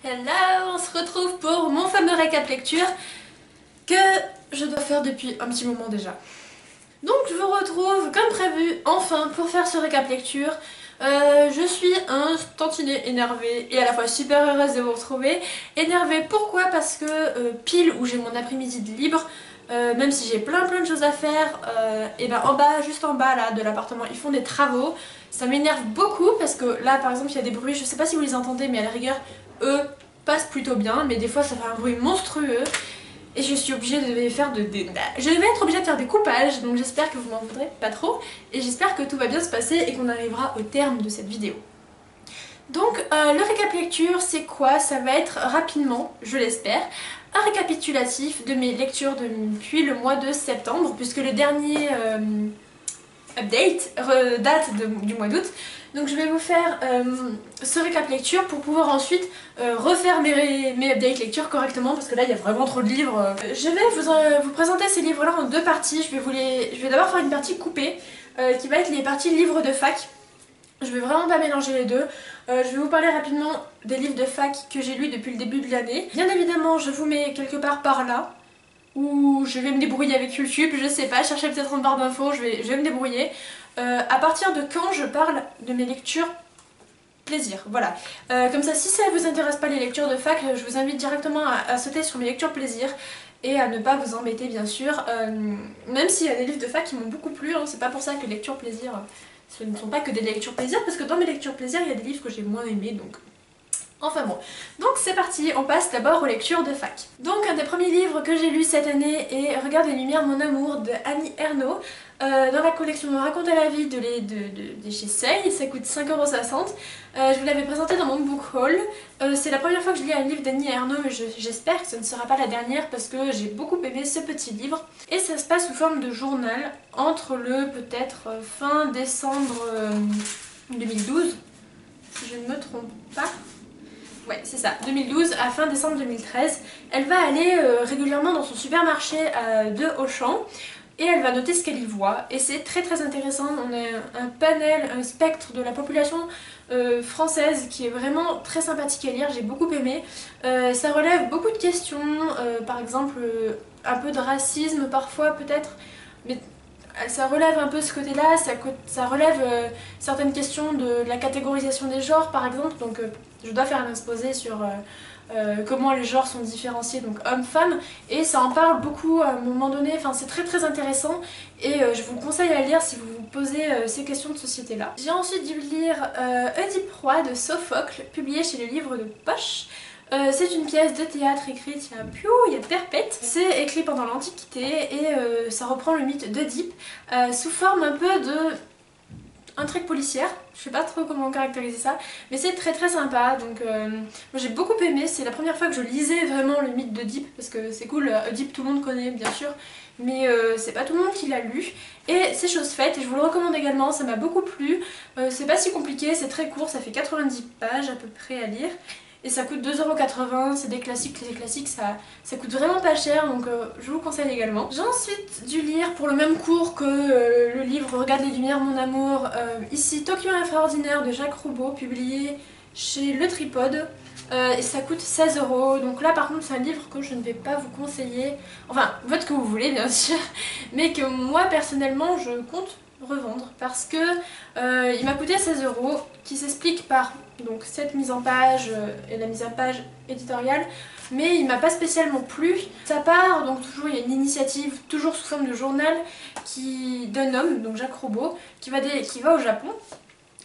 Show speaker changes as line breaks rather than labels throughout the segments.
Hello, on se retrouve pour mon fameux récap lecture que je dois faire depuis un petit moment déjà. Donc je vous retrouve comme prévu enfin pour faire ce récap lecture. Je suis un tantinet énervée et à la fois super heureuse de vous retrouver. Énervée pourquoi? Parce que pile où j'ai mon après-midi de libre, même si j'ai plein de choses à faire, et ben en bas, juste en bas là de l'appartement, ils font des travaux. Ça m'énerve beaucoup parce que là par exemple il y a des bruits, je sais pas si vous les entendez, mais à la rigueur eux passent plutôt bien, mais des fois ça fait un bruit monstrueux. Et je suis obligée de faire je vais être obligée de faire des coupages, donc j'espère que vous m'en voudrez pas trop. Et j'espère que tout va bien se passer et qu'on arrivera au terme de cette vidéo. Donc le récap lecture c'est quoi? Ça va être rapidement, je l'espère, un récapitulatif de mes lectures depuis le mois de septembre, puisque le dernier update date du mois d'août. Donc je vais vous faire ce récap lecture pour pouvoir ensuite refaire mes update lecture correctement, parce que là il y a vraiment trop de livres. Je vais vous présenter ces livres là en deux parties. Je vais d'abord faire une partie coupée qui va être les parties livres de fac. Je vais vraiment pas mélanger les deux. Je vais vous parler rapidement des livres de fac que j'ai lus depuis le début de l'année. Bien évidemment je vous mets quelque part par là où je vais me débrouiller avec YouTube, je sais pas, chercher peut-être en barre d'infos, je vais me débrouiller. À partir de quand je parle de mes lectures plaisir, voilà. Comme ça, si ça vous intéresse pas les lectures de fac, je vous invite directement à sauter sur mes lectures plaisir et à ne pas vous embêter bien sûr. Même s'il y a des livres de fac qui m'ont beaucoup plu, hein, c'est pas pour ça que lectures plaisir, ce ne sont pas que des lectures plaisir, parce que dans mes lectures plaisir, il y a des livres que j'ai moins aimés, donc... Enfin bon, donc c'est parti, on passe d'abord aux lectures de fac. Donc un des premiers livres que j'ai lu cette année est Regarde les lumières mon amour de Annie Ernaux, dans la collection Me raconter la vie de chez Say, ça coûte 5,60 €. Je vous l'avais présenté dans mon book haul. C'est la première fois que je lis un livre d'Annie Ernaux, mais j'espère que ce ne sera pas la dernière parce que j'ai beaucoup aimé ce petit livre. Et ça se passe sous forme de journal entre le peut-être fin décembre 2012, si je ne me trompe pas. Ouais, c'est ça, 2012 à fin décembre 2013. Elle va aller régulièrement dans son supermarché de Auchan et elle va noter ce qu'elle y voit. Et c'est très intéressant, on a un panel, un spectre de la population française qui est vraiment très sympathique à lire, j'ai beaucoup aimé. Ça relève beaucoup de questions, par exemple un peu de racisme parfois peut-être, mais ça relève un peu ce côté-là, ça relève certaines questions de la catégorisation des genres par exemple, donc je dois faire un exposé sur comment les genres sont différenciés, donc hommes-femmes, et ça en parle beaucoup à un moment donné, enfin c'est très intéressant et je vous conseille à lire si vous vous posez ces questions de société-là. J'ai ensuite dû lire Oedipe Roi de Sophocle, publié chez le livre de poche. C'est une pièce de théâtre écrite il y a perpète. C'est écrit pendant l'Antiquité et ça reprend le mythe d'Oedipe sous forme un peu de intrigue policière. Je sais pas trop comment caractériser ça, mais c'est très sympa. Donc moi j'ai beaucoup aimé. C'est la première fois que je lisais vraiment le mythe d'Oedipe parce que c'est cool. Oedipe tout le monde connaît bien sûr, mais c'est pas tout le monde qui l'a lu. Et c'est chose faite et je vous le recommande également. Ça m'a beaucoup plu. C'est pas si compliqué, c'est très court, ça fait 90 pages à peu près à lire. Et ça coûte 2,80 €, c'est des classiques, les classiques ça coûte vraiment pas cher, donc je vous le conseille également. J'ai ensuite dû lire pour le même cours que le livre Regarde les lumières mon amour, ici Tokyo Extraordinaire de Jacques Roubaud, publié chez Le Tripode, et ça coûte 16 €. Donc là par contre c'est un livre que je ne vais pas vous conseiller, enfin faites ce que vous voulez bien sûr, mais que moi personnellement je compte revendre parce que il m'a coûté 16 €, qui s'explique par donc cette mise en page et la mise en page éditoriale, mais il m'a pas spécialement plu. Ça part, donc toujours il y a une initiative, toujours sous forme de journal, d'un homme, donc Jacques Roubaud, qui va au Japon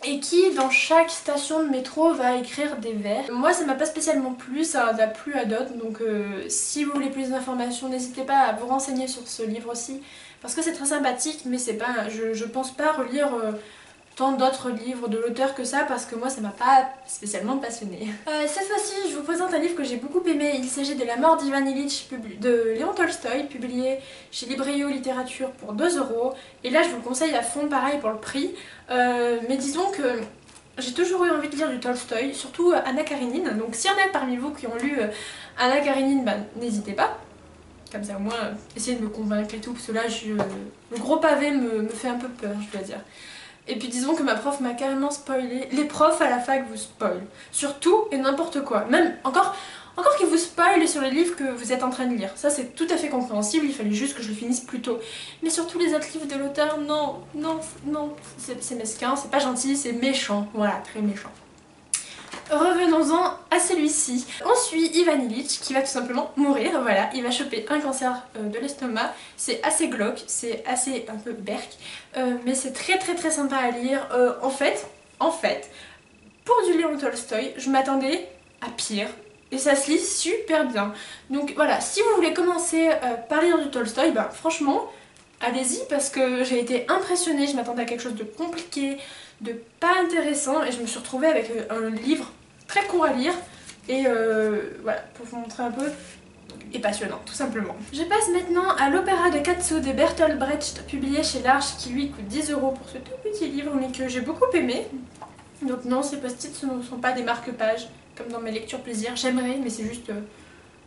et qui dans chaque station de métro va écrire des vers. Moi ça m'a pas spécialement plu, ça a plu à d'autres, donc si vous voulez plus d'informations n'hésitez pas à vous renseigner sur ce livre aussi, parce que c'est très sympathique, mais c'est pas, je pense pas relire tant d'autres livres de l'auteur que ça, parce que moi ça m'a pas spécialement passionnée. Cette fois-ci je vous présente un livre que j'ai beaucoup aimé, il s'agit de La mort d'Ivan Ilitch de Léon Tolstoï, publié chez Librio Littérature pour 2 €, et là je vous le conseille à fond, pareil pour le prix, mais disons que j'ai toujours eu envie de lire du Tolstoï, surtout Anna Karénine, donc s'il y en a parmi vous qui ont lu Anna Karénine, bah, n'hésitez pas. Comme ça au moins essayez de me convaincre et tout, parce que là le gros pavé me fait un peu peur, je dois dire. Et puis disons que ma prof m'a carrément spoilé. Les profs à la fac vous spoilent. Sur tout et n'importe quoi. Même encore qu'ils vous spoilent sur les livres que vous êtes en train de lire. Ça c'est tout à fait compréhensible, il fallait juste que je le finisse plus tôt. Mais sur tous les autres livres de l'auteur, non, non, non, c'est mesquin, c'est pas gentil, c'est méchant. Voilà, très méchant. Revenons-en à celui-ci. On suit Ivan Illich qui va tout simplement mourir, voilà, il va choper un cancer de l'estomac. C'est assez glauque, c'est assez un peu berk, mais c'est très sympa à lire. En fait, pour du Léon Tolstoï, je m'attendais à pire. Et ça se lit super bien. Donc voilà, si vous voulez commencer par lire du Tolstoï, bah franchement, allez-y parce que j'ai été impressionnée, je m'attendais à quelque chose de compliqué, de pas intéressant et je me suis retrouvée avec un livre très court à lire et voilà, pour vous montrer un peu, et passionnant tout simplement. Je passe maintenant à l'opéra de Katsu de Bertolt Brecht, publié chez l'Arche, qui lui coûte 10 € pour ce tout petit livre mais que j'ai beaucoup aimé. Donc non, ces post-it ne sont pas des marque-pages comme dans mes lectures plaisir, j'aimerais mais c'est juste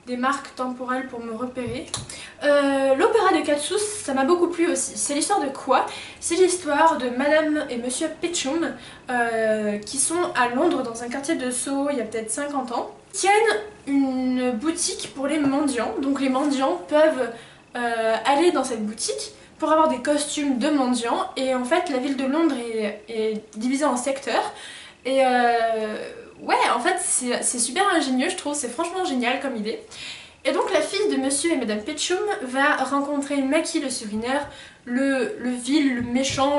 des marques temporelles pour me repérer. L'opéra de Katsu, ça m'a beaucoup plu aussi. C'est l'histoire de quoi? C'est l'histoire de Madame et Monsieur Petchoum qui sont à Londres dans un quartier de Soho il y a peut-être 50 ans. Ils tiennent une boutique pour les mendiants, donc les mendiants peuvent aller dans cette boutique pour avoir des costumes de mendiants et en fait la ville de Londres est divisée en secteurs et ouais, en fait c'est super ingénieux je trouve, c'est franchement génial comme idée. Et donc la fille de Monsieur et Madame Petchoum va rencontrer Maki le souvenir, le vil, le méchant,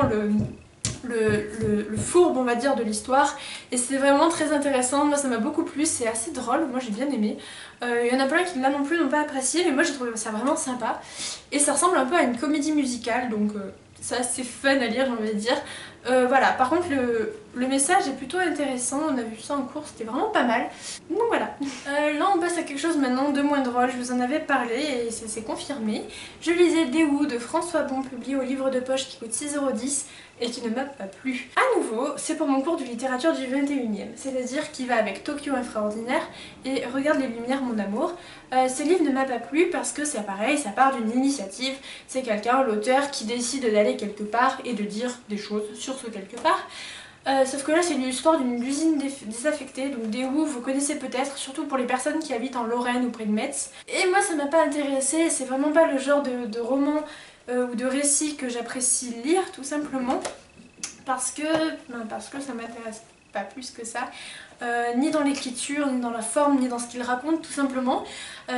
le fourbe on va dire de l'histoire, et c'est vraiment très intéressant, moi ça m'a beaucoup plu, c'est assez drôle, moi j'ai bien aimé. Il y en a plein qui là non plus n'ont pas apprécié mais moi j'ai trouvé ça vraiment sympa et ça ressemble un peu à une comédie musicale donc c'est assez fun à lire j'ai envie de dire. Voilà, par contre le message est plutôt intéressant, on a vu ça en cours, c'était vraiment pas mal. Donc voilà. Là on passe à quelque chose maintenant de moins drôle, je vous en avais parlé et c'est confirmé. Je lisais Daewoo de François Bon, publié au livre de poche qui coûte 6,10 € et qui ne m'a pas plu. À nouveau, c'est pour mon cours de littérature du 21e, c'est-à-dire qui va avec Tokyo Extraordinaire et Regarde les lumières mon amour. Ce livre ne m'a pas plu parce que c'est pareil, ça part d'une initiative, c'est quelqu'un, l'auteur, qui décide d'aller quelque part et de dire des choses sur ce quelque part. Sauf que là c'est l'histoire d'une usine désaffectée, donc Daewoo vous connaissez peut-être, surtout pour les personnes qui habitent en Lorraine ou près de Metz. Et moi ça m'a pas intéressée, c'est vraiment pas le genre de roman ou de récit que j'apprécie lire tout simplement parce que ça m'intéresse pas plus que ça, ni dans l'écriture, ni dans la forme, ni dans ce qu'il raconte tout simplement.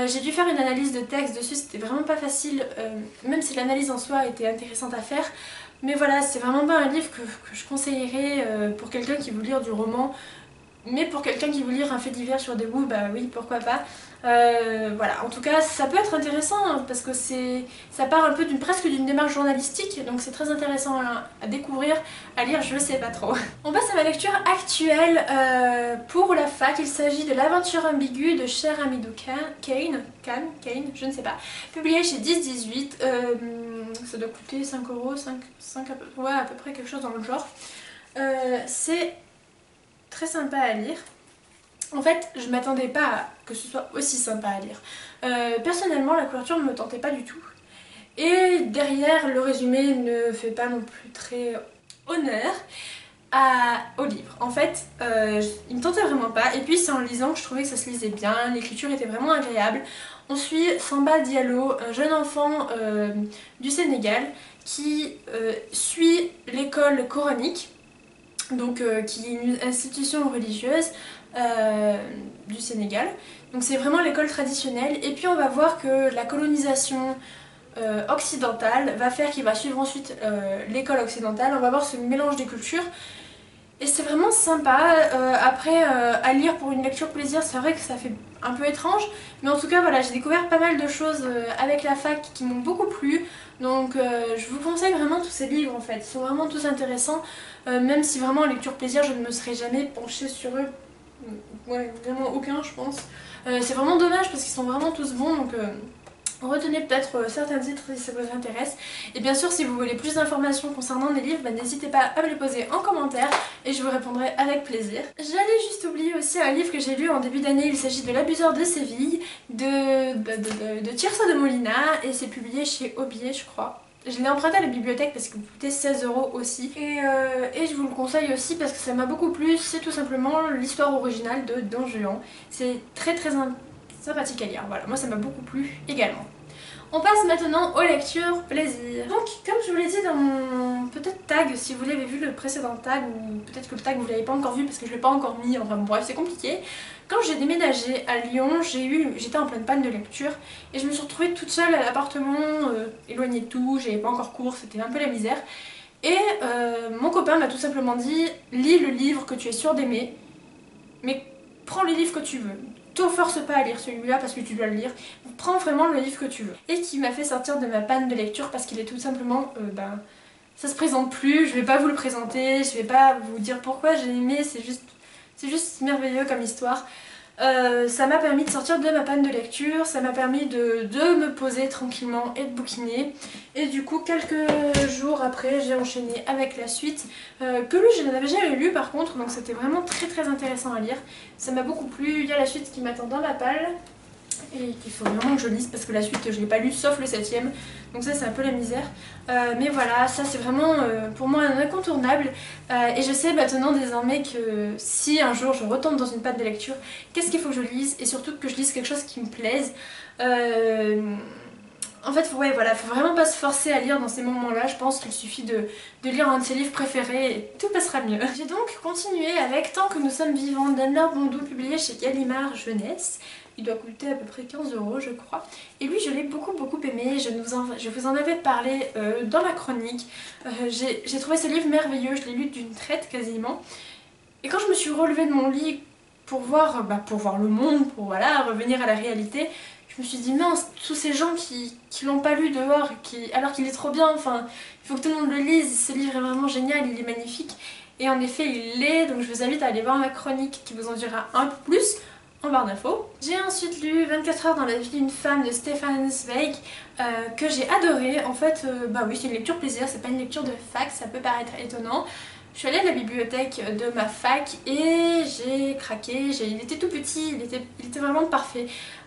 J'ai dû faire une analyse de texte dessus, c'était vraiment pas facile, même si l'analyse en soi était intéressante à faire. Mais voilà, c'est vraiment pas un livre que je conseillerais pour quelqu'un qui veut lire du roman. Mais pour quelqu'un qui veut lire un fait divers sur Daewoo, bah oui, pourquoi pas. Voilà, en tout cas, ça peut être intéressant hein, parce que ça part un peu presque d'une démarche journalistique, donc c'est très intéressant à découvrir, à lire, je sais pas trop. On passe à ma lecture actuelle pour la fac. Il s'agit de L'aventure ambiguë de Cher Hamidou Kane, je ne sais pas, publié chez 10-18. Ça doit coûter 5 €, 5 ouais, à peu près quelque chose dans le genre. C'est très sympa à lire. En fait, je m'attendais pas à que ce soit aussi sympa à lire. Personnellement, la couverture ne me tentait pas du tout. Et derrière, le résumé ne fait pas non plus très honneur au livre. En fait, il me tentait vraiment pas. Et puis c'est en lisant que je trouvais que ça se lisait bien, l'écriture était vraiment agréable. On suit Samba Diallo, un jeune enfant du Sénégal qui suit l'école coranique, donc qui est une institution religieuse du Sénégal. Donc c'est vraiment l'école traditionnelle. Et puis on va voir que la colonisation occidentale va faire qu'il va suivre ensuite l'école occidentale. On va voir ce mélange des cultures. Et c'est vraiment sympa. Après, à lire pour une lecture plaisir, c'est vrai que ça fait un peu étrange. Mais en tout cas, voilà, j'ai découvert pas mal de choses avec la fac qui m'ont beaucoup plu. Donc je vous conseille vraiment tous ces livres en fait. Ils sont vraiment tous intéressants. Même si vraiment en lecture plaisir, je ne me serais jamais penchée sur eux. Ouais, vraiment aucun je pense. C'est vraiment dommage parce qu'ils sont vraiment tous bons. Donc retenez peut-être certains titres si ça vous intéresse. Et bien sûr, si vous voulez plus d'informations concernant les livres, n'hésitez pas à me les poser en commentaire et je vous répondrai avec plaisir. J'allais juste oublier aussi un livre que j'ai lu en début d'année. Il s'agit de L'abuseur de Séville de Tirso de Molina et c'est publié chez Aubier, je crois. Je l'ai emprunté à la bibliothèque parce qu'il coûtait 16 € aussi. Et je vous le conseille aussi parce que ça m'a beaucoup plu. C'est tout simplement l'histoire originale de Don Juan. C'est très sympathique à lire. Voilà, moi ça m'a beaucoup plu également. On passe maintenant aux lectures plaisir. Donc comme je vous l'ai dit dans mon peut-être tag, si vous l'avez vu le précédent tag, ou peut-être que le tag vous l'avez pas encore vu parce que je l'ai pas encore mis, enfin bon, bref c'est compliqué. Quand j'ai déménagé à Lyon, j'étais en pleine panne de lecture et je me suis retrouvée toute seule à l'appartement, éloignée de tout, j'avais pas encore cours, c'était un peu la misère. Et mon copain m'a tout simplement dit, lis le livre que tu es sûr d'aimer, mais prends les livres que tu veux. Te force pas à lire celui-là parce que tu dois le lire, prends vraiment le livre que tu veux. Et qui m'a fait sortir de ma panne de lecture parce qu'il est tout simplement, ça se présente plus, je vais pas vous le présenter, je vais pas vous dire pourquoi j'ai aimé, c'est juste merveilleux comme histoire. Ça m'a permis de sortir de ma panne de lecture, ça m'a permis de me poser tranquillement et de bouquiner. Et du coup, quelques jours après, j'ai enchaîné avec la suite, que lui, je n'avais jamais lu par contre, donc c'était vraiment très intéressant à lire. Ça m'a beaucoup plu, il y a la suite qui m'attend dans la palle, et qu'il faut vraiment que je lise parce que la suite je l'ai pas lu sauf le 7ème, donc ça c'est un peu la misère. Mais voilà, ça c'est vraiment pour moi un incontournable, et je sais maintenant désormais que si un jour je retombe dans une panne de lecture, qu'est-ce qu'il faut que je lise, et surtout que je lise quelque chose qui me plaise. En fait, ouais, voilà, faut vraiment pas se forcer à lire dans ces moments-là. Je pense qu'il suffit de lire un de ses livres préférés et tout passera mieux. J'ai donc continué avec Tant que nous sommes vivants d'Anne-Laure Bondou, publié chez Gallimard Jeunesse. Il doit coûter à peu près 15 € je crois. Et lui, je l'ai beaucoup aimé. Je vous en avais parlé dans la chronique. J'ai trouvé ce livre merveilleux. Je l'ai lu d'une traite quasiment. Et quand je me suis relevée de mon lit pour voir le monde, pour voilà, revenir à la réalité, je me suis dit mince, tous ces gens qui l'ont pas lu dehors, alors qu'il est trop bien, enfin, il faut que tout le monde le lise, ce livre est vraiment génial, il est magnifique. Et en effet, il l'est, donc je vous invite à aller voir ma chronique qui vous en dira un peu plus en barre d'infos. J'ai ensuite lu 24 heures dans la vie d'une femme de Stefan Zweig, que j'ai adoré. En fait, oui, c'est une lecture plaisir, c'est pas une lecture de fac, ça peut paraître étonnant. Je suis allée à la bibliothèque de ma fac et j'ai craqué, il était tout petit, il était vraiment parfait.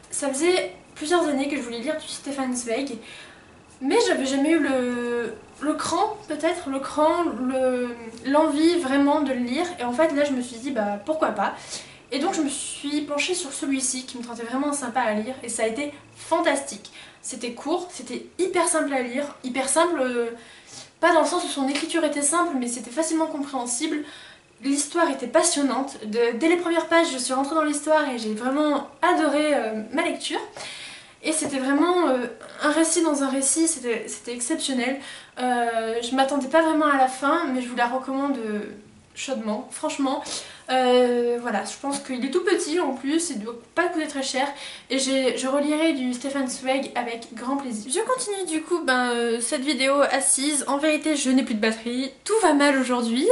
Ça faisait plusieurs années que je voulais lire du Stefan Zweig, mais j'avais jamais eu le cran, peut-être, l'envie vraiment de le lire. Et en fait là je me suis dit pourquoi pas. Et donc je me suis penchée sur celui-ci qui me tentait vraiment sympa à lire et ça a été fantastique. C'était court, c'était hyper simple à lire, hyper simple, pas dans le sens où son écriture était simple, mais c'était facilement compréhensible. L'histoire était passionnante, dès les premières pages je suis rentrée dans l'histoire et j'ai vraiment adoré ma lecture. Et c'était vraiment un récit dans un récit, c'était exceptionnel. Je m'attendais pas vraiment à la fin, mais je vous la recommande chaudement, franchement. Voilà, je pense qu'il est tout petit en plus, il ne doit pas coûter très cher. Et je relirai du Stefan Zweig avec grand plaisir. Je continue du coup cette vidéo assise. En vérité, je n'ai plus de batterie, tout va mal aujourd'hui.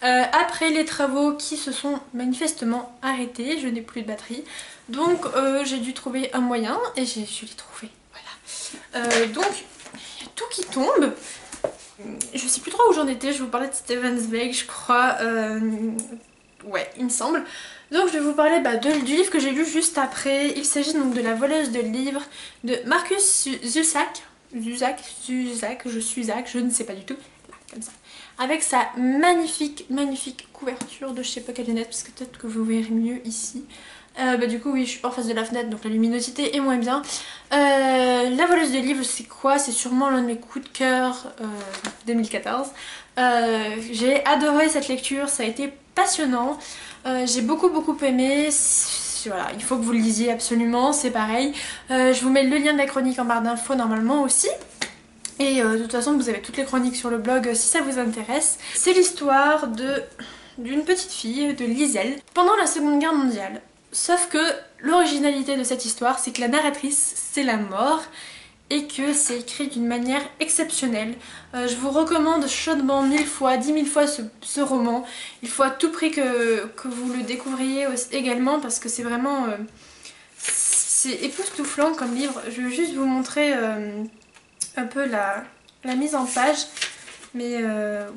Après les travaux qui se sont manifestement arrêtés, je n'ai plus de batterie. Donc j'ai dû trouver un moyen et je l'ai trouvé. Voilà. Donc il y a tout qui tombe. Je sais plus trop où j'en étais, je vous parlais de Stefan Zweig je crois. Ouais, il me semble. Donc je vais vous parler du livre que j'ai lu juste après. Il s'agit donc de La voleuse de livres de Markus Zusak, je ne sais pas du tout. Là, comme ça. Avec sa magnifique couverture de je sais pas quelle lunette, parce que peut-être que vous verrez mieux ici. Du coup oui, je suis pas en face de la fenêtre donc la luminosité est moins bien. La voleuse de livres c'est quoi? C'est sûrement l'un de mes coups de cœur 2014. J'ai adoré cette lecture, ça a été passionnant. J'ai beaucoup aimé. Voilà, il faut que vous le lisiez absolument, c'est pareil. Je vous mets le lien de la chronique en barre d'infos normalement aussi. Et de toute façon vous avez toutes les chroniques sur le blog si ça vous intéresse. C'est l'histoire d'une petite fille, de Liesel, pendant la Seconde Guerre mondiale. Sauf que l'originalité de cette histoire, c'est que la narratrice, c'est la mort et que c'est écrit d'une manière exceptionnelle. Je vous recommande chaudement 1000 fois, 10 000 fois ce roman. Il faut à tout prix que vous le découvriez également parce que c'est vraiment... c'est époustouflant comme livre. Je vais juste vous montrer un peu la mise en page. Mais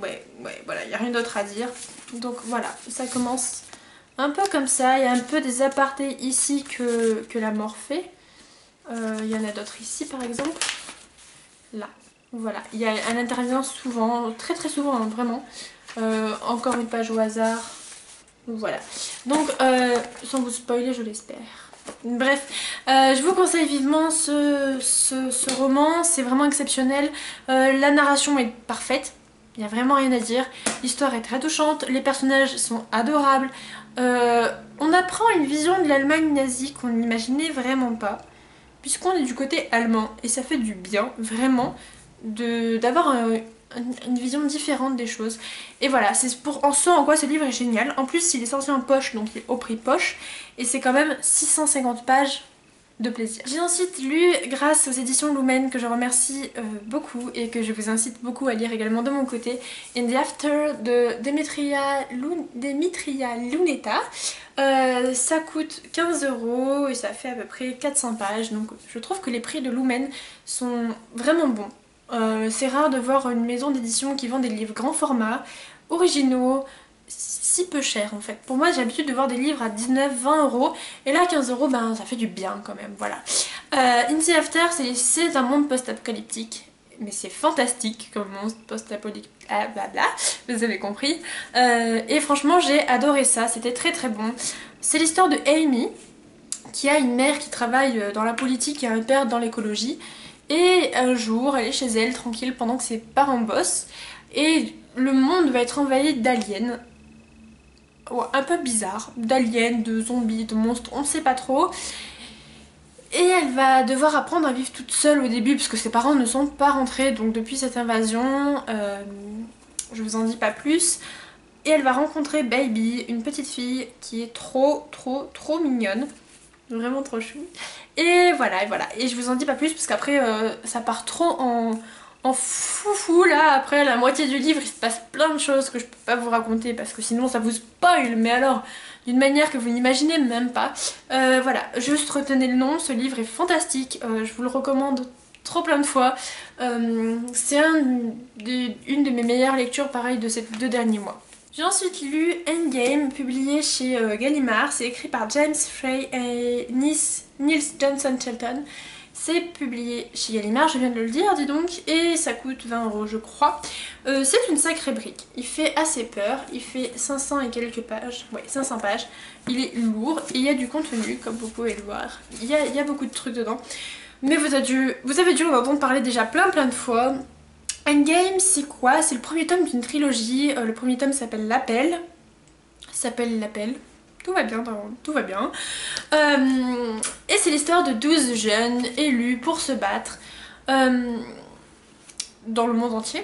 ouais, voilà, il n'y a rien d'autre à dire. Donc voilà, ça commence... un peu comme ça, il y a un peu des apartés ici que la mort fait. Il y en a d'autres ici par exemple. Là. Voilà, elle intervient souvent, très très souvent, hein, vraiment. Encore une page au hasard. Voilà. Donc, sans vous spoiler, je l'espère. Bref, je vous conseille vivement ce roman, c'est vraiment exceptionnel. La narration est parfaite, il n'y a vraiment rien à dire. L'histoire est très touchante, les personnages sont adorables. On apprend une vision de l'Allemagne nazie qu'on n'imaginait vraiment pas, puisqu'on est du côté allemand, et ça fait du bien, vraiment, d'avoir une vision différente des choses. Et voilà, c'est pour en soi en quoi ce livre est génial. En plus, il est sorti en poche, donc il est au prix poche, et c'est quand même 650 pages de plaisir. J'ai ensuite lu grâce aux éditions Lumen, que je remercie beaucoup et que je vous incite beaucoup à lire également de mon côté, In the After de Demetria Luneta. Ça coûte 15 € et ça fait à peu près 400 pages, donc je trouve que les prix de Lumen sont vraiment bons. C'est rare de voir une maison d'édition qui vend des livres grand format, originaux, si peu cher en fait. Pour moi j'ai l'habitude de voir des livres à 19-20 € et là 15 € ben ça fait du bien quand même, voilà. In the After c'est un monde post-apocalyptique, mais c'est fantastique comme monde post-apocalyptique, ah, blabla, vous avez compris. Et franchement j'ai adoré ça, c'était très très bon. C'est l'histoire de Amy qui a une mère qui travaille dans la politique et un père dans l'écologie. Et un jour, elle est chez elle, tranquille, pendant que ses parents bossent. Et le monde va être envahi d'aliens. Ouais, un peu bizarre. D'aliens, de zombies, de monstres, on ne sait pas trop. Et elle va devoir apprendre à vivre toute seule au début, parce que ses parents ne sont pas rentrés. Donc depuis cette invasion, je vous en dis pas plus. Et elle va rencontrer Baby, une petite fille qui est trop mignonne. Vraiment trop chou. Et voilà, et je vous en dis pas plus parce qu'après ça part trop en foufou là. Après la moitié du livre il se passe plein de choses que je peux pas vous raconter parce que sinon ça vous spoil, mais alors d'une manière que vous n'imaginez même pas. Voilà, juste retenez le nom, ce livre est fantastique, je vous le recommande trop plein de fois. C'est une de mes meilleures lectures pareil de ces 2 derniers mois. J'ai ensuite lu Endgame, publié chez Gallimard, c'est écrit par James Frey et Niels Johnson Shelton. C'est publié chez Gallimard, je viens de le dire, dis donc, et ça coûte 20 € je crois. C'est une sacrée brique, il fait assez peur, il fait 500 et quelques pages, ouais 500 pages, il est lourd et il y a du contenu comme vous pouvez le voir, il y a beaucoup de trucs dedans. Mais vous avez dû en entendre parler déjà plein de fois. Endgame, c'est quoi? C'est le premier tome d'une trilogie. Le premier tome s'appelle L'Appel. Tout va bien, tout va bien. Et c'est l'histoire de 12 jeunes élus pour se battre dans le monde entier.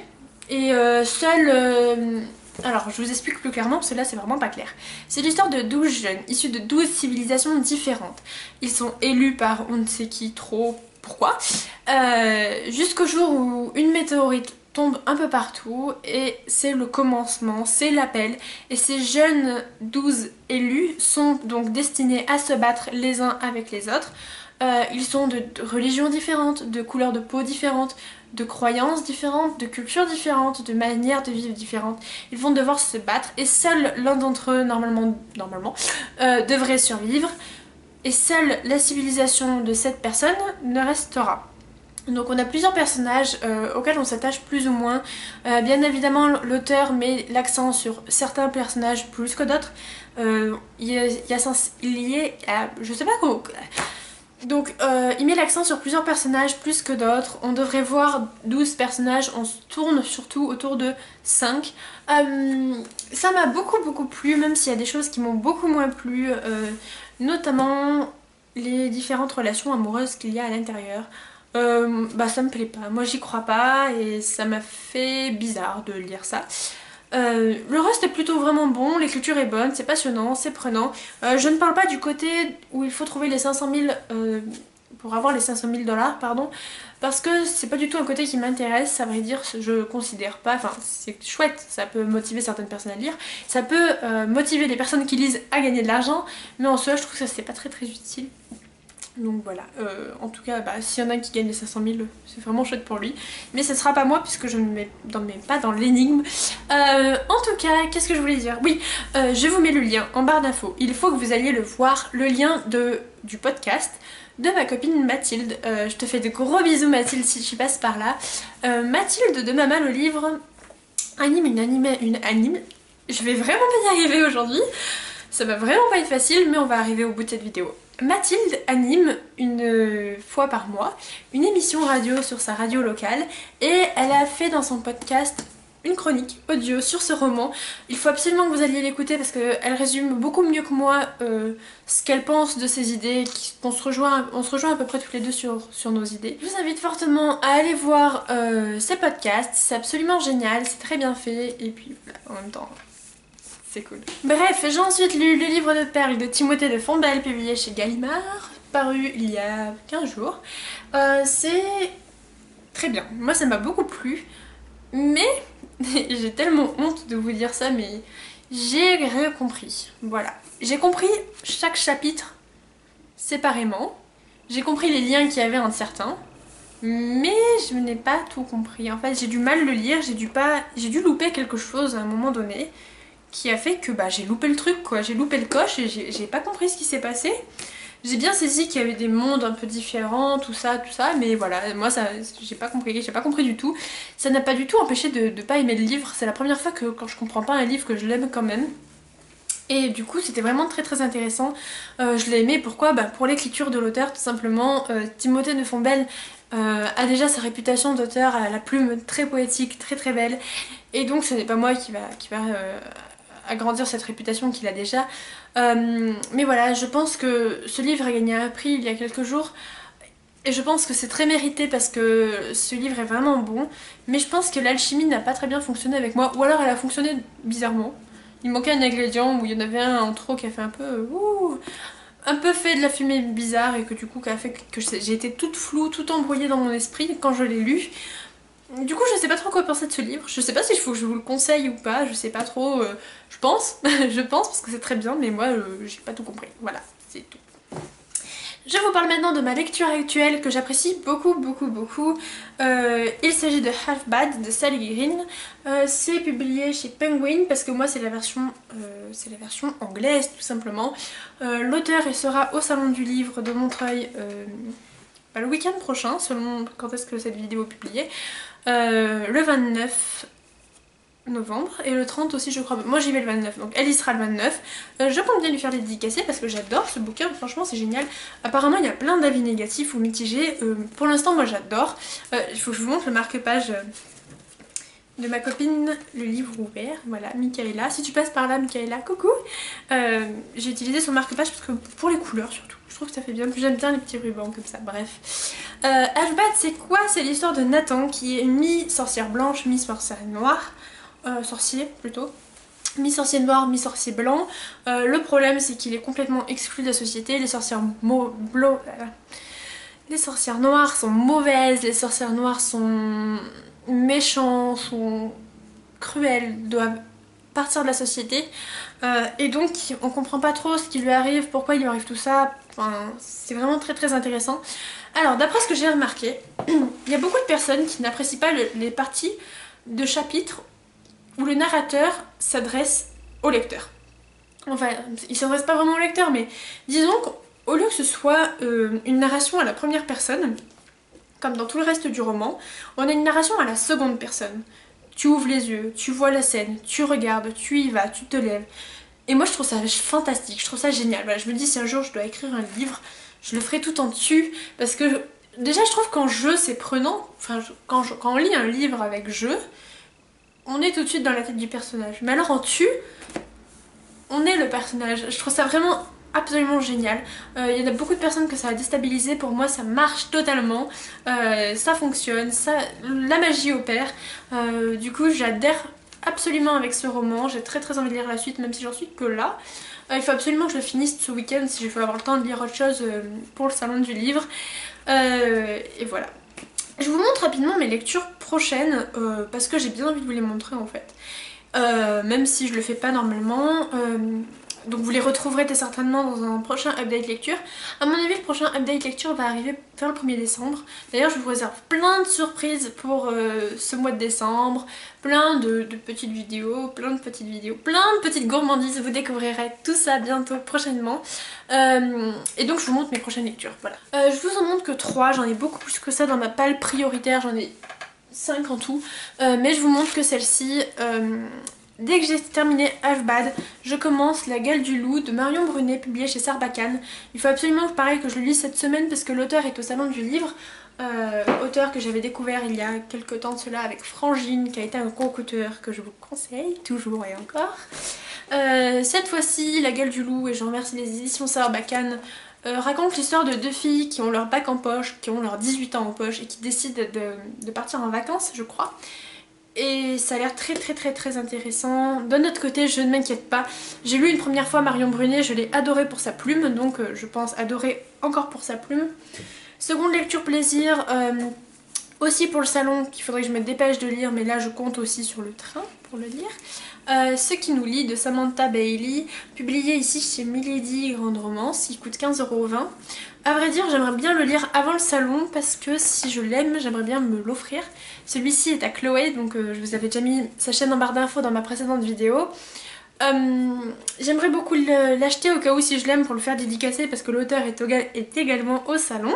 Et alors, je vous explique plus clairement parce que là, c'est vraiment pas clair. C'est l'histoire de 12 jeunes issus de 12 civilisations différentes. Ils sont élus par on ne sait qui, trop, pourquoi, jusqu'au jour où une météorite tombe un peu partout et c'est le commencement, c'est l'appel. Et ces jeunes 12 élus sont donc destinés à se battre les uns avec les autres. Ils sont de religions différentes, de couleurs de peau différentes, de croyances différentes, de cultures différentes, de manières de vivre différentes. Ils vont devoir se battre et seul l'un d'entre eux, normalement devrait survivre. Et seule la civilisation de cette personne ne restera. Donc on a plusieurs personnages auxquels on s'attache plus ou moins. Bien évidemment l'auteur met l'accent sur certains personnages plus que d'autres. Je sais pas comment... Donc il met l'accent sur plusieurs personnages plus que d'autres. On devrait voir 12 personnages, on se tourne surtout autour de 5. Ça m'a beaucoup plu, même s'il y a des choses qui m'ont beaucoup moins plu. Notamment les différentes relations amoureuses qu'il y a à l'intérieur. Ça me plaît pas, moi j'y crois pas et ça m'a fait bizarre de lire ça. Le reste est plutôt vraiment bon, l'écriture est bonne, c'est passionnant, c'est prenant. Je ne parle pas du côté où il faut trouver les 500 000 pour avoir les 500 000 $, pardon, parce que c'est pas du tout un côté qui m'intéresse, à vrai dire, je considère pas, enfin c'est chouette, ça peut motiver certaines personnes à lire, ça peut motiver les personnes qui lisent à gagner de l'argent, mais en soi je trouve que ça c'est pas très utile. Donc voilà, en tout cas, s'il y en a qui gagne les 500 000, c'est vraiment chouette pour lui. Mais ce sera pas moi puisque je ne mets pas dans l'énigme. En tout cas, qu'est-ce que je voulais dire? Oui, je vous mets le lien en barre d'infos. Il faut que vous alliez le voir, le lien du podcast de ma copine Mathilde. Je te fais de gros bisous Mathilde si tu passes par là. Mathilde de Mama le livre anime une anime. Je vais vraiment pas y arriver aujourd'hui. Ça va vraiment pas être facile, mais on va arriver au bout de cette vidéo. Mathilde anime une fois par mois une émission radio sur sa radio locale et elle a fait dans son podcast une chronique audio sur ce roman. Il faut absolument que vous alliez l'écouter parce qu'elle résume beaucoup mieux que moi ce qu'elle pense de ses idées, on se rejoint à peu près toutes les deux sur nos idées. Je vous invite fortement à aller voir ses podcasts, c'est absolument génial, c'est très bien fait et puis voilà, en même temps... c'est cool. Bref, j'ai ensuite lu le livre de perles de Timothée de Fontbelle, publié chez Gallimard, paru il y a 15 jours. C'est très bien. Moi, ça m'a beaucoup plu, mais j'ai tellement honte de vous dire ça, mais j'ai rien compris. Voilà. J'ai compris chaque chapitre séparément. J'ai compris les liens qu'il y avait entre certains, mais je n'ai pas tout compris. En fait, j'ai du mal le lire, j'ai dû louper quelque chose à un moment donné, qui a fait que j'ai loupé le truc quoi, j'ai loupé le coche et j'ai pas compris ce qui s'est passé. J'ai bien saisi qu'il y avait des mondes un peu différents, tout ça, mais voilà, moi ça, j'ai pas compris du tout. Ça n'a pas du tout empêché de pas aimer le livre, c'est la première fois que quand je comprends pas un livre que je l'aime quand même. Et du coup c'était vraiment très intéressant, je l'ai aimé, pourquoi? Pour l'écriture de l'auteur tout simplement. Timothée de Fontbelle a déjà sa réputation d'auteur, à la plume très poétique, très belle, et donc ce n'est pas moi qui va agrandir cette réputation qu'il a déjà. Mais voilà, je pense que ce livre a gagné un prix il y a quelques jours et je pense que c'est très mérité parce que ce livre est vraiment bon, mais je pense que l'alchimie n'a pas très bien fonctionné avec moi, ou alors elle a fonctionné bizarrement. Il manquait un ingrédient où il y en avait un en trop qui a fait un peu fait de la fumée bizarre et que du coup qui a fait que j'ai été toute floue, toute embrouillée dans mon esprit quand je l'ai lu. Du coup je sais pas trop quoi penser de ce livre, je sais pas si il faut que je vous le conseille ou pas, je sais pas trop, je pense, parce que c'est très bien, mais moi j'ai pas tout compris, voilà, c'est tout. Je vous parle maintenant de ma lecture actuelle que j'apprécie beaucoup. Il s'agit de Half Bad de Sally Green. C'est publié chez Penguin parce que moi c'est la version anglaise tout simplement. L'auteur sera au salon du livre de Montreuil le week-end prochain, selon quand est-ce que cette vidéo est publiée, le 29 novembre et le 30 aussi je crois. Moi j'y vais le 29, donc elle y sera le 29. Je compte bien lui faire les dédicacés parce que j'adore ce bouquin, franchement c'est génial. Apparemment il y a plein d'avis négatifs ou mitigés, pour l'instant moi j'adore. Il faut que je vous montre le marque-page de ma copine, le livre ouvert, voilà, Michaela. Si tu passes par là Michaela, coucou. J'ai utilisé son marque-page parce que pour les couleurs surtout, je trouve que ça fait bien, j'aime bien les petits rubans comme ça, bref. Ashbat c'est quoi? C'est l'histoire de Nathan qui est mi-sorcière blanche, mi-sorcière noire. Sorcier plutôt, mi-sorcier noir, mi-sorcier blanc. Le problème c'est qu'il est complètement exclu de la société. Les sorcières noires sont mauvaises, les sorcières noires sont méchantes, sont cruelles, doivent partir de la société, et donc on comprend pas trop ce qui lui arrive, pourquoi il lui arrive tout ça. Enfin, c'est vraiment très intéressant. Alors d'après ce que j'ai remarqué, il y a beaucoup de personnes qui n'apprécient pas les parties de chapitres où le narrateur s'adresse au lecteur. Enfin, il s'adresse pas vraiment au lecteur, mais disons qu'au lieu que ce soit une narration à la première personne, comme dans tout le reste du roman, on a une narration à la seconde personne. Tu ouvres les yeux, tu vois la scène, tu regardes, tu y vas, tu te lèves. Et moi je trouve ça fantastique, je trouve ça génial. Voilà, je me dis si un jour je dois écrire un livre, je le ferai tout en dessus, parce que déjà je trouve qu'en jeu c'est prenant, enfin quand on lit un livre avec jeu, on est tout de suite dans la tête du personnage. Mais alors en dessus, on est le personnage. Je trouve ça vraiment absolument génial. Il y en a beaucoup de personnes que ça a déstabilisé. Pour moi ça marche totalement. Ça fonctionne, la magie opère. Du coup j'adhère absolument avec ce roman. J'ai très envie de lire la suite, même si j'en suis que là. Il faut absolument que je le finisse ce week-end si je veux avoir le temps de lire autre chose pour le salon du livre. Et voilà. Je vous montre rapidement mes lectures prochaines parce que j'ai bien envie de vous les montrer en fait. Même si je le fais pas normalement. Donc vous les retrouverez très certainement dans un prochain update lecture. À mon avis, le prochain update lecture va arriver vers le 1er décembre. D'ailleurs, je vous réserve plein de surprises pour ce mois de décembre. Plein de petites vidéos, plein de petites gourmandises. Vous découvrirez tout ça bientôt, prochainement. Et donc je vous montre mes prochaines lectures. Voilà. Je vous en montre que 3, j'en ai beaucoup plus que ça dans ma palle prioritaire, j'en ai 5 en tout. Mais je vous montre que celle-ci... Dès que j'ai terminé Half-Bad, je commence La Gueule du Loup de Marion Brunet, publié chez Sarbacane. Il faut absolument pareil que je le lise cette semaine parce que l'auteur est au salon du livre. Auteur que j'avais découvert il y a quelques temps de cela avec Frangine, qui a été un gros coup de cœur que je vous conseille, toujours et encore. Cette fois-ci, La Gueule du Loup, et je remercie les éditions Sarbacane, raconte l'histoire de 2 filles qui ont leur bac en poche, qui ont leurs 18 ans en poche et qui décident de partir en vacances, je crois. Et ça a l'air très intéressant. D'un autre côté, je ne m'inquiète pas. J'ai lu une première fois Marion Brunet, je l'ai adoré pour sa plume, donc je pense adorer encore pour sa plume. Seconde lecture plaisir, aussi pour le salon, qu'il faudrait que je me dépêche de lire, mais là je compte aussi sur le train pour le lire. Ce qui nous lie de Samantha Bailey, publié ici chez Milady Grande Romance, il coûte 15,20 €. A vrai dire, j'aimerais bien le lire avant le salon parce que si je l'aime, j'aimerais bien me l'offrir. Celui-ci est à Chloé, donc je vous avais déjà mis sa chaîne en barre d'infos dans ma précédente vidéo. J'aimerais beaucoup l'acheter au cas où si je l'aime pour le faire dédicacer parce que l'auteur est également au salon.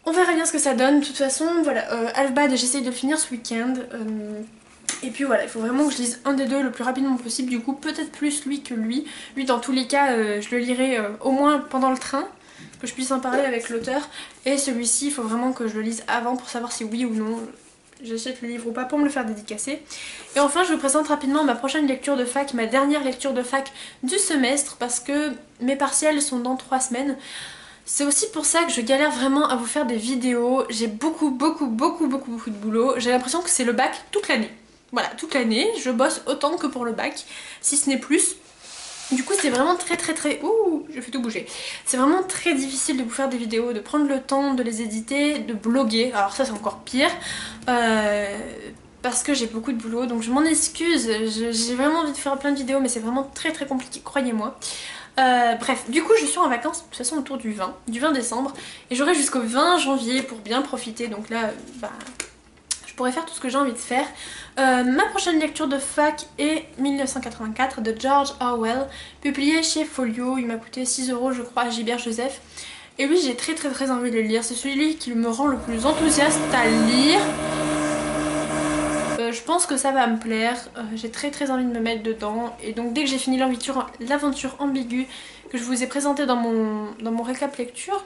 On verra bien ce que ça donne. De toute façon, voilà, Half-Bad, j'essaye de le finir ce week-end. Et puis voilà, il faut vraiment que je lise un des deux le plus rapidement possible. Du coup, peut-être plus lui que lui. Lui, dans tous les cas, je le lirai au moins pendant le train, que je puisse en parler avec l'auteur. Et celui-ci, il faut vraiment que je le lise avant pour savoir si oui ou non j'achète le livre ou pas pour me le faire dédicacer. Et enfin, je vous présente rapidement ma prochaine lecture de fac, ma dernière lecture de fac du semestre, parce que mes partiels sont dans 3 semaines. C'est aussi pour ça que je galère vraiment à vous faire des vidéos. J'ai beaucoup de boulot. J'ai l'impression que c'est le bac toute l'année. Voilà, toute l'année, je bosse autant que pour le bac, si ce n'est plus. Du coup, c'est vraiment très... Ouh, je fais tout bouger. C'est vraiment très difficile de vous faire des vidéos, de prendre le temps de les éditer, de bloguer. Alors ça, c'est encore pire. Parce que j'ai beaucoup de boulot, donc je m'en excuse. J'ai vraiment envie de faire plein de vidéos, mais c'est vraiment très compliqué, croyez-moi. Bref, du coup je suis en vacances de toute façon autour du 20 décembre et j'aurai jusqu'au 20 janvier pour bien profiter, donc là je pourrais faire tout ce que j'ai envie de faire. Ma prochaine lecture de fac est 1984 de George Orwell, publié chez Folio. Il m'a coûté 6 € je crois à Gilbert Joseph. Et oui, j'ai très envie de le lire, c'est celui qui me rend le plus enthousiaste à lire. Je pense que ça va me plaire, j'ai très envie de me mettre dedans et donc dès que j'ai fini l'aventure ambiguë que je vous ai présentée dans mon récap lecture,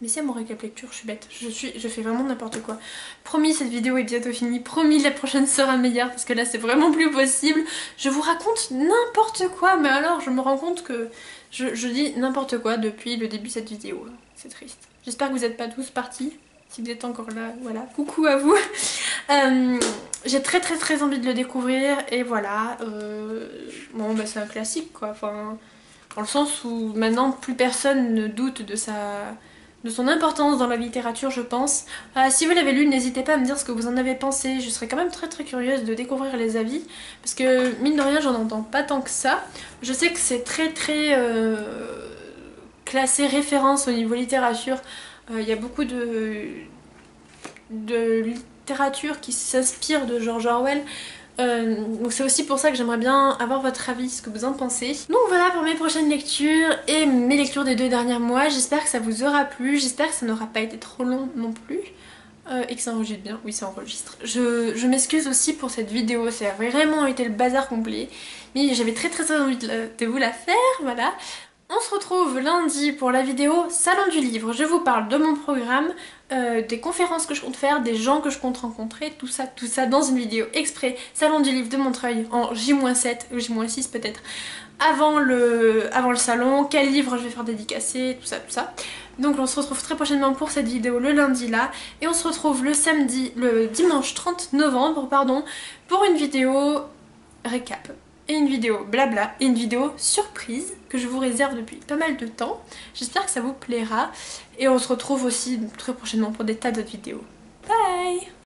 mais c'est mon récap lecture, je suis bête, je fais vraiment n'importe quoi. Promis, cette vidéo est bientôt finie, promis la prochaine sera meilleure parce que là c'est vraiment plus possible. Je vous raconte n'importe quoi, mais alors je me rends compte que je dis n'importe quoi depuis le début de cette vidéo, c'est triste. J'espère que vous n'êtes pas tous partis. Si vous êtes encore là, voilà, coucou à vous. J'ai très envie de le découvrir et voilà. Bon bah c'est un classique quoi, enfin, dans le sens où maintenant plus personne ne doute de son importance dans la littérature, je pense. Si vous l'avez lu, n'hésitez pas à me dire ce que vous en avez pensé, je serais quand même très curieuse de découvrir les avis, parce que mine de rien j'en entends pas tant que ça. Je sais que c'est très classé référence au niveau littérature. Il y a beaucoup de littérature qui s'inspire de George Orwell. Donc c'est aussi pour ça que j'aimerais bien avoir votre avis, ce que vous en pensez. Donc voilà pour mes prochaines lectures et mes lectures des 2 derniers mois. J'espère que ça vous aura plu, j'espère que ça n'aura pas été trop long non plus. Et que ça enregistre bien, oui ça enregistre. Je m'excuse aussi pour cette vidéo, ça a vraiment été le bazar complet. Mais j'avais très envie de vous la faire, voilà. On se retrouve lundi pour la vidéo Salon du Livre. Je vous parle de mon programme, des conférences que je compte faire, des gens que je compte rencontrer, tout ça dans une vidéo exprès Salon du Livre de Montreuil en J-7 ou J-6 peut-être, avant le salon, quel livre je vais faire dédicacer, tout ça. Donc on se retrouve très prochainement pour cette vidéo le lundi là, et on se retrouve le dimanche 30 novembre, pardon, pour une vidéo récap. Et une vidéo blabla, et une vidéo surprise que je vous réserve depuis pas mal de temps. J'espère que ça vous plaira. Et on se retrouve aussi très prochainement pour des tas d'autres vidéos. Bye!